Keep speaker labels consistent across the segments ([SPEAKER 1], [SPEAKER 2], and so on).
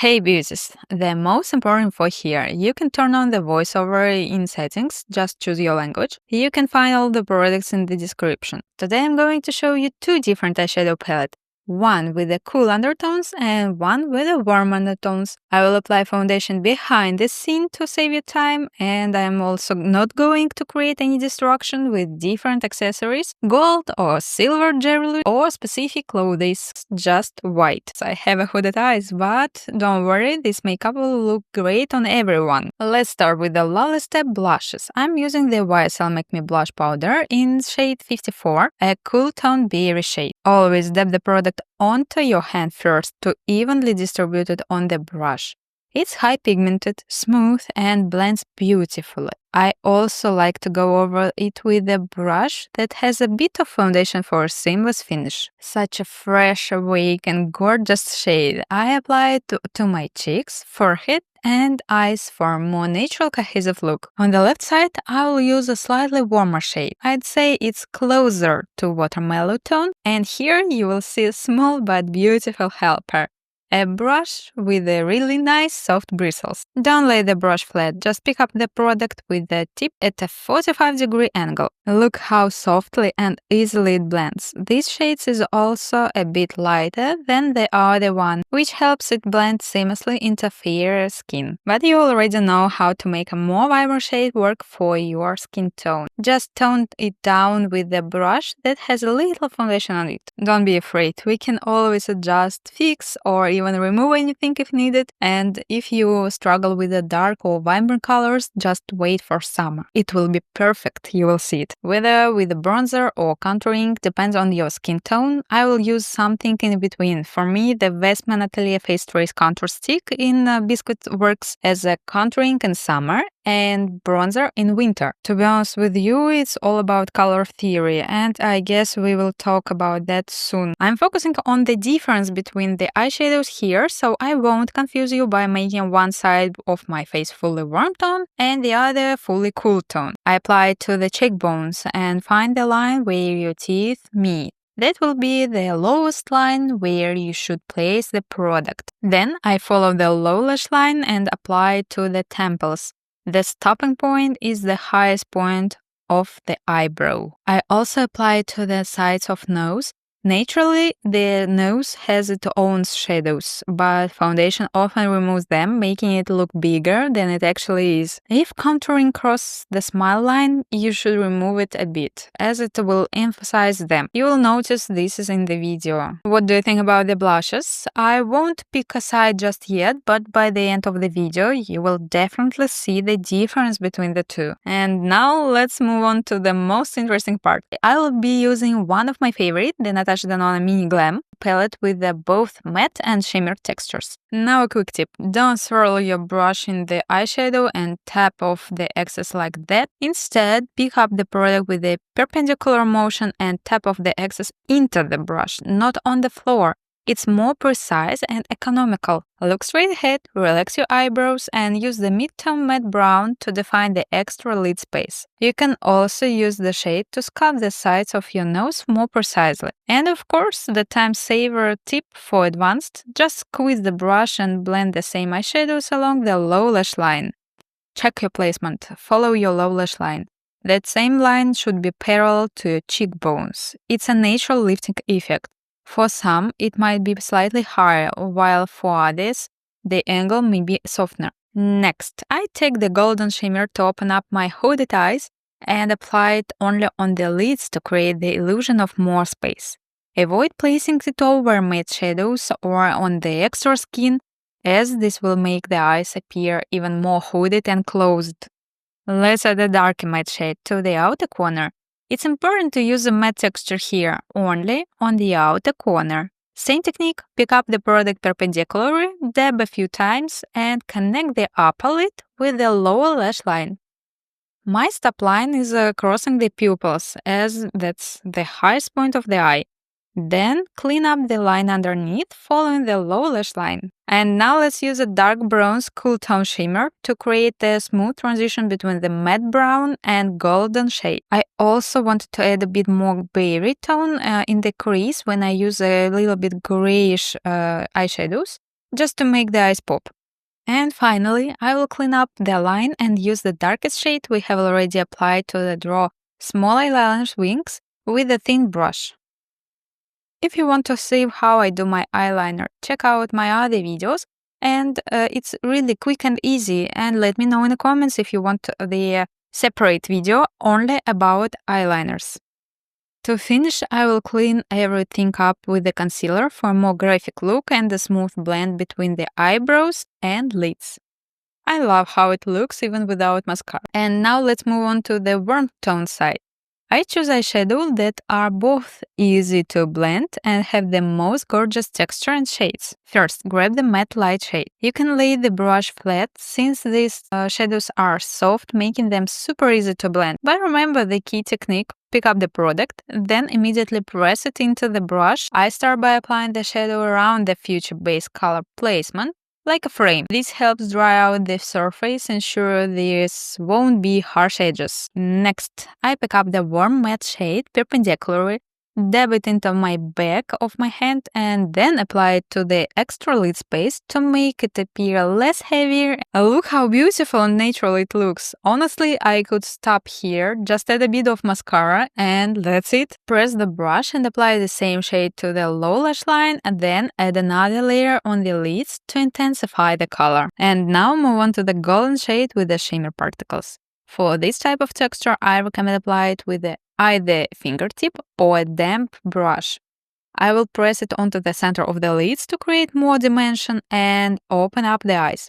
[SPEAKER 1] Hey beauties, the most important info here, you can turn on the voiceover in settings, just choose your language. You can find all the products in the description. Today I'm going to show you two different eyeshadow palettes. One with the cool undertones and one with the warm undertones. I will apply foundation behind the scene to save you time, and I'm also not going to create any distraction with different accessories, gold or silver jewelry or specific clothes, just white. I have a hooded eyes, but don't worry, this makeup will look great on everyone. Let's start with the Lovely Step blushes. I'm using the YSL Make Me Blush powder in shade 54, a cool tone berry shade. Always dab the product onto your hand first to evenly distribute it on the brush. It's high pigmented, smooth, and blends beautifully. I also like to go over it with a brush that has a bit of foundation for a seamless finish. Such a fresh, awake, and gorgeous shade. I apply it to my cheeks, forehead, and eyes for a more natural cohesive look. On the left side, I will use a slightly warmer shade. I'd say it's closer to watermelon tone, and here you will see a small but beautiful helper. A brush with a really nice soft bristles. Don't lay the brush flat, just pick up the product with the tip at a 45-degree angle. Look how softly and easily it blends. This shade is also a bit lighter than the other one, which helps it blend seamlessly into fairer skin. But you already know how to make a more vibrant shade work for your skin tone. Just tone it down with the brush that has a little foundation on it. Don't be afraid, we can always adjust, fix, or even remove anything if needed. And if you struggle with the dark or vibrant colors, just wait for summer. It will be perfect, you will see it. Whether with a bronzer or contouring, depends on your skin tone. I will use something in between. For me, the Westman Atelier Face Trace Contour Stick in Biscuit works as a contouring in summer and bronzer in winter. To be honest with you, it's all about color theory, and I guess we will talk about that soon. I'm focusing on the difference between the eyeshadows here, so I won't confuse you by making one side of my face fully warm tone and the other fully cool tone. I apply it to the cheekbones and find the line where your teeth meet. That will be the lowest line where you should place the product. Then I follow the low lash line and apply it to the temples. The stopping point is the highest point of the eyebrow. I also apply it to the sides of nose. Naturally, the nose has its own shadows, but foundation often removes them, making it look bigger than it actually is. If contouring crosses the smile line, you should remove it a bit, as it will emphasize them. You will notice this is in the video. What do you think about the blushes? I won't pick a side just yet, but by the end of the video, you will definitely see the difference between the two. And now let's move on to the most interesting part. I will be using one of my favorite, the Natasha Denona Mini Glam palette with both matte and shimmer textures. Now a quick tip, don't swirl your brush in the eyeshadow and tap off the excess like that. Instead, pick up the product with a perpendicular motion and tap off the excess into the brush, not on the floor. It's more precise and economical. Look straight ahead, relax your eyebrows, and use the mid-tone matte brown to define the extra lid space. You can also use the shade to sculpt the sides of your nose more precisely. And of course, the time-saver tip for advanced, just squeeze the brush and blend the same eyeshadows along the low lash line. Check your placement, follow your low lash line. That same line should be parallel to your cheekbones. It's a natural lifting effect. For some, it might be slightly higher, while for others, the angle may be softer. Next, I take the golden shimmer to open up my hooded eyes and apply it only on the lids to create the illusion of more space. Avoid placing it over matte shadows or on the extra skin, as this will make the eyes appear even more hooded and closed. Let's add a darker matte shade to the outer corner. It's important to use a matte texture here, only on the outer corner. Same technique, pick up the product perpendicularly, dab a few times, and connect the upper lid with the lower lash line. My stop line is crossing the pupils, as that's the highest point of the eye. Then clean up the line underneath, following the low lash line. And now let's use a dark bronze cool tone shimmer to create a smooth transition between the matte brown and golden shade. I also wanted to add a bit more berry tone in the crease when I use a little bit grayish eyeshadows. just to make the eyes pop. And finally, I will clean up the line and use the darkest shade we have already applied to draw small eyeliner wings with a thin brush. If you want to see how I do my eyeliner, check out my other videos, and it's really quick and easy. And let me know in the comments if you want the separate video only about eyeliners. To finish, I will clean everything up with the concealer for a more graphic look and a smooth blend between the eyebrows and lids. I love how it looks even without mascara. And now let's move on to the warm tone side. I choose eyeshadows that are both easy to blend and have the most gorgeous texture and shades. First, grab the matte light shade. You can lay the brush flat since these shadows are soft, making them super easy to blend. But remember the key technique: pick up the product, then immediately press it into the brush. I start by applying the shadow around the future base color placement, like a frame. This helps dry out the surface, ensure this won't be harsh edges. Next, I pick up the warm matte shade perpendicularly, dab it into my back of my hand, and then apply it to the extra lid space to make it appear less heavier. Look how beautiful and natural it looks. Honestly, I could stop here, just add a bit of mascara, and that's it. Press the brush and apply the same shade to the low lash line, and then add another layer on the lids to intensify the color. And now move on to the golden shade with the shimmer particles. For this type of texture, I recommend apply it with either fingertip or a damp brush. I will press it onto the center of the lids to create more dimension and open up the eyes.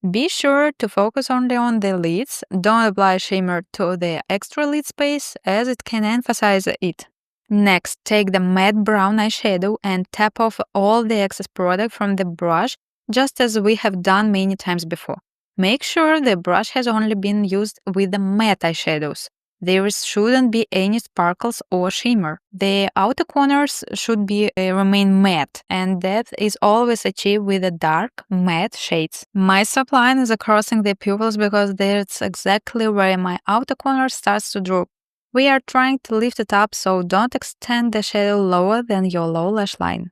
[SPEAKER 1] Be sure to focus only on the lids. Don't apply shimmer to the extra lid space as it can emphasize it. Next, take the matte brown eyeshadow and tap off all the excess product from the brush, just as we have done many times before. Make sure the brush has only been used with the matte eyeshadows. There shouldn't be any sparkles or shimmer. The outer corners should remain matte, and that is always achieved with the dark matte shades. My subline is crossing the pupils because that's exactly where my outer corner starts to droop. We are trying to lift it up, so don't extend the shadow lower than your low lash line.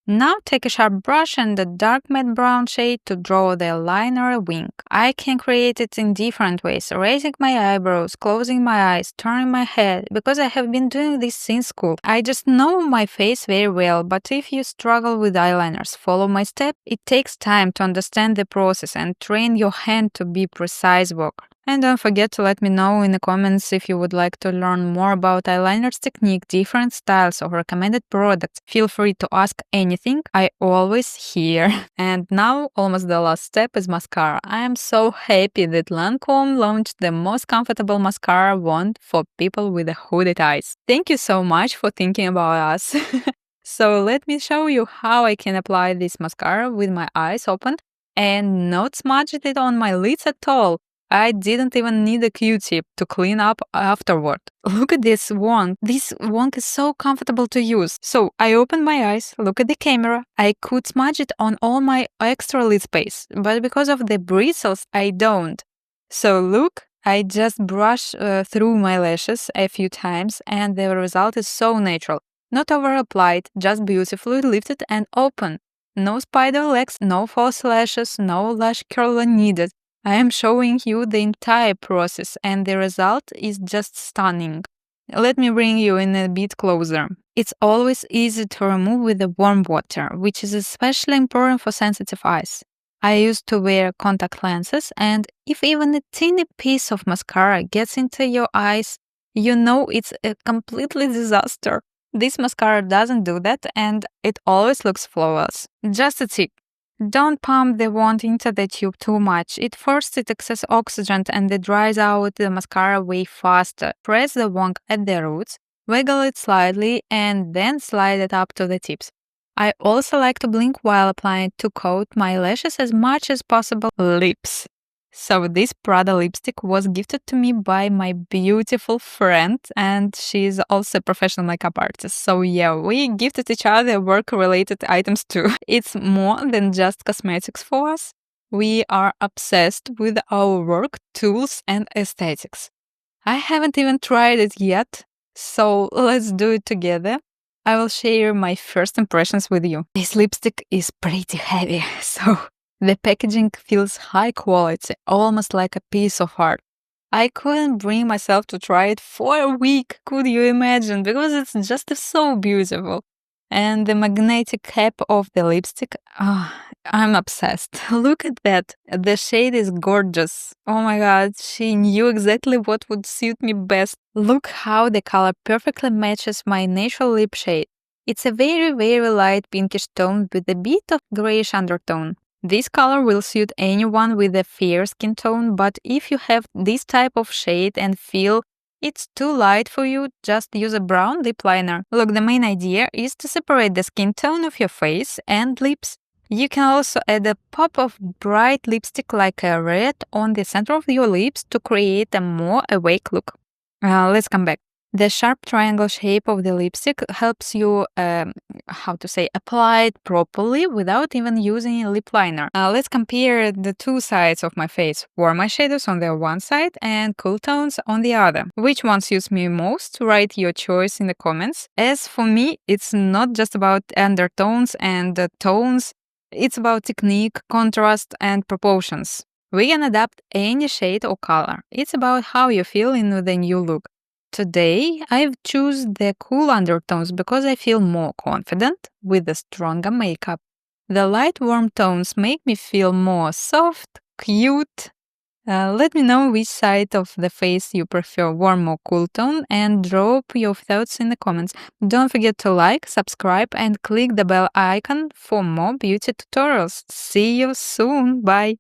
[SPEAKER 1] Now take a sharp brush and a dark matte brown shade to draw the liner wing. I can create it in different ways: raising my eyebrows, closing my eyes, turning my head, because I have been doing this since school. I just know my face very well, but if you struggle with eyeliners, follow my step. It takes time to understand the process and train your hand to be precise worker. And don't forget to let me know in the comments if you would like to learn more about eyeliners technique, different styles, or recommended products. Feel free to ask anything, I always here. And now, almost the last step is mascara. I am so happy that Lancome launched the most comfortable mascara wand for people with hooded eyes. Thank you so much for thinking about us. So let me show you how I can apply this mascara with my eyes open and not smudge it on my lids at all. I didn't even need a Q-tip to clean up afterward. Look at this wand. This wand is so comfortable to use. So I open my eyes, look at the camera. I could smudge it on all my extra lid space, but because of the bristles, I don't. So look, I just brush through my lashes a few times and the result is so natural. Not over-applied, just beautifully lifted and open. No spider legs, no false lashes, no lash curler needed. I am showing you the entire process and the result is just stunning. Let me bring you in a bit closer. It's always easy to remove with the warm water, which is especially important for sensitive eyes. I used to wear contact lenses, and if even a teeny piece of mascara gets into your eyes, you know it's a completely disaster. This mascara doesn't do that, and it always looks flawless. Just a tip. Don't pump the wand into the tube too much. It forces excess oxygen and it dries out the mascara way faster. Press the wand at the roots, wiggle it slightly, and then slide it up to the tips. I also like to blink while applying to coat my lashes as much as possible. Lips. So this Prada lipstick was gifted to me by my beautiful friend, and she's also a professional makeup artist. So yeah, we gifted each other work-related items too. It's more than just cosmetics for us. We are obsessed with our work, tools, and aesthetics. I haven't even tried it yet, so let's do it together. I will share my first impressions with you. This lipstick is pretty heavy, so the packaging feels high quality, almost like a piece of art. I couldn't bring myself to try it for a week, could you imagine? Because it's just so beautiful. And the magnetic cap of the lipstick, I'm obsessed. Look at that. The shade is gorgeous. Oh my god, she knew exactly what would suit me best. Look how the color perfectly matches my natural lip shade. It's a very, very light pinkish tone with a bit of grayish undertone. This color will suit anyone with a fair skin tone, but if you have this type of shade and feel it's too light for you, just use a brown lip liner. Look, the main idea is to separate the skin tone of your face and lips. You can also add a pop of bright lipstick like a red on the center of your lips to create a more awake look. Let's come back. The sharp triangle shape of the lipstick helps you, apply it properly without even using a lip liner. Let's compare the two sides of my face. Warm eyeshadows on the one side and cool tones on the other. Which one suits me most? Write your choice in the comments. As for me, it's not just about undertones and tones. It's about technique, contrast, and proportions. We can adapt any shade or color. It's about how you feel in the new look. Today, I've chosen the cool undertones because I feel more confident with the stronger makeup. The light warm tones make me feel more soft, cute. Let me know which side of the face you prefer, warm or cool tone, and drop your thoughts in the comments. Don't forget to like, subscribe, and click the bell icon for more beauty tutorials. See you soon. Bye.